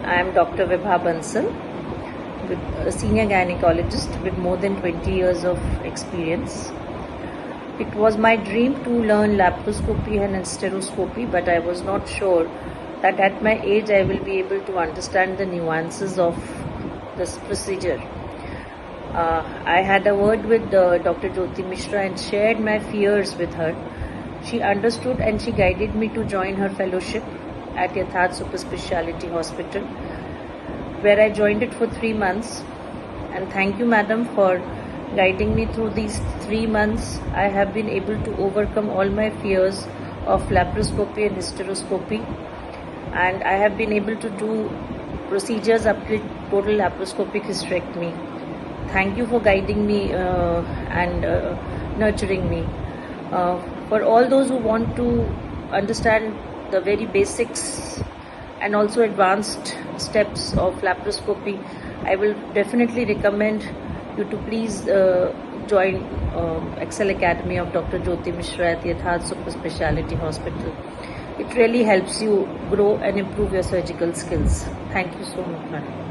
I am Dr. Vibha Bansal, a senior gynaecologist with more than 20 years of experience. It was my dream to learn laparoscopy and endoscopy, but I was not sure that at my age I will be able to understand the nuances of this procedure. I had a word with Dr. Jyoti Mishra and shared my fears with her. She understood and she guided me to join her fellowship at Yatharth Superspeciality Hospital, where I joined it for 3 months. And thank you, madam, for guiding me through these 3 months. I have been able to overcome all my fears of laparoscopy and hysteroscopy, and I have been able to do procedures up to total laparoscopic hysterectomy. Thank you for guiding me and nurturing me. For all those who want to understand the very basics and also advanced steps of laparoscopy, I will definitely recommend you to please join Excel Academy of Dr. Jyoti Mishra at Yatharth Superspeciality Hospital. It really helps you grow and improve your surgical skills. Thank you so much, madam.